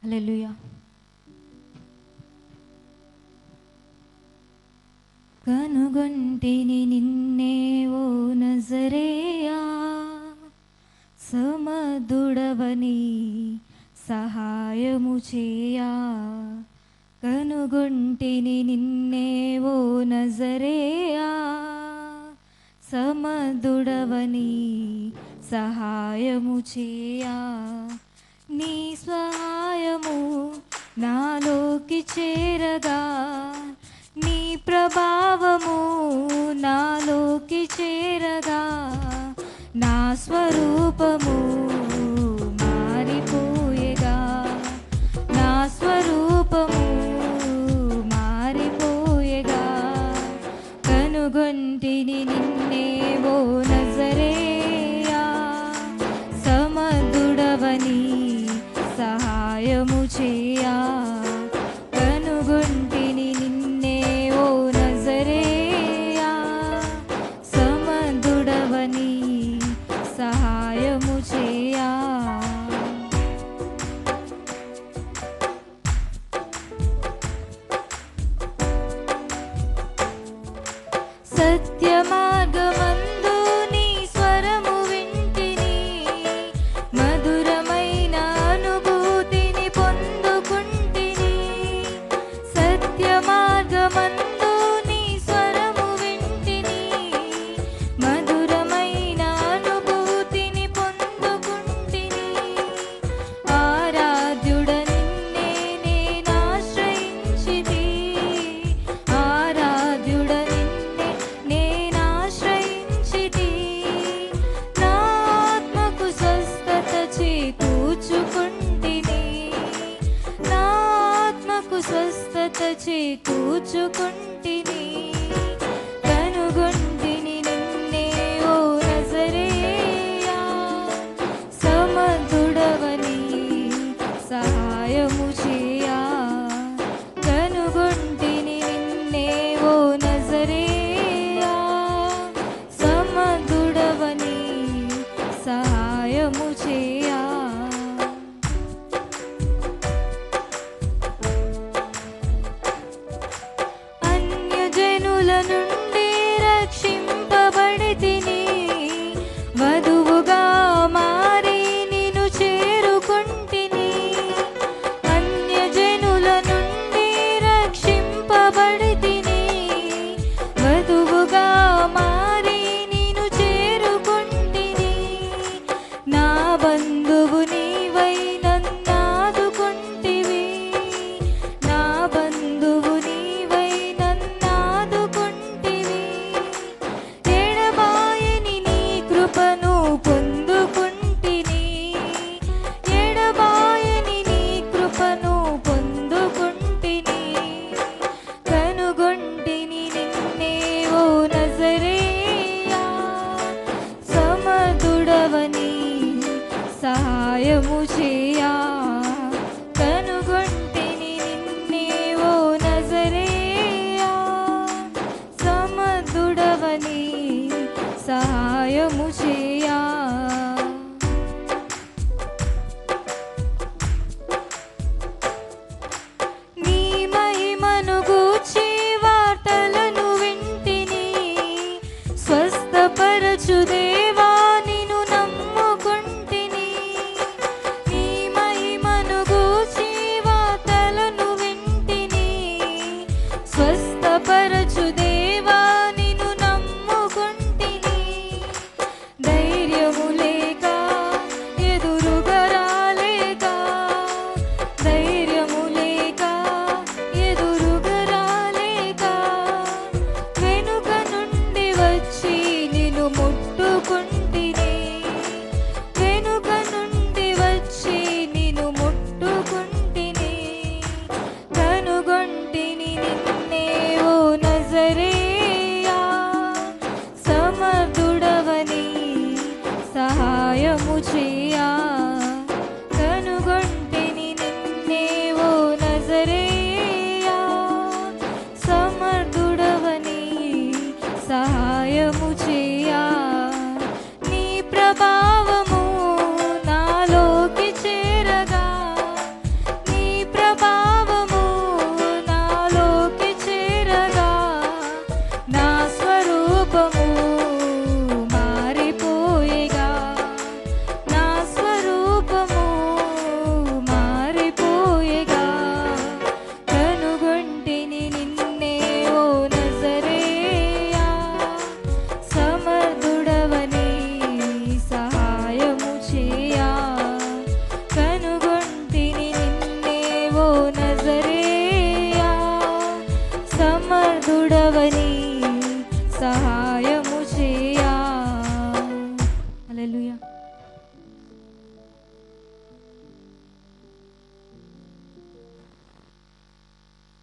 హల్లెలూయా. కనుగొంటిని నిన్నే ఓ నజరేయా, సమదుడవని సహాయము చేయా. కనుగొంటిని నిన్నే ఓ నజరేయా, సమదుడవని సహాయము చేయా. నీ సహాయము నాలోకి చేరగా, నీ ప్రభావము నాలోకి చేరగా, నా స్వరూపము మారిపోయేగా, నా స్వరూపము మారిపోయేగా. కనుగొంటిని నిన్నే ఓ నజరేయా, సమదుడవని సహాయము చేయా. కనుగొంటిని నిన్నే ఓ నజరేయా, సమదుడవని సహాయము చేయా. సత్య మార్గమందు నీ స్వరము వింటిని, మధురమైన అనుభూతిని పొందుకుంటిని. సత్య మార్గమందు నీ స్వరము వింటిని, మధురమైన అనుభూతిని పొందుకుంటిని. ఆరాధ్యుడ నిన్నే నేనాశ్రయించితి, ఆరాధ్యుడ నిన్నే నేనాశ్రయించితి. నా ఆత్మకు స్వస్థత చేకూర్చుకుంటిని, నా ఆత్మకు స్వస్థత చేకూర్చుకుంటిని. కనుగొంటిని నిన్నే ఓ నజరేయా, సమదుడవని సహాయము చేయా. కనుగొంటిని నిన్నే ఓ నజరేయా, సమదుడవని సహాయము చేయా. అన్యజనుల నుండి రక్షింపబడితిని, వధువుగా మారి నిన్ను చేరుకుంటిని. అన్య సహాయకుడా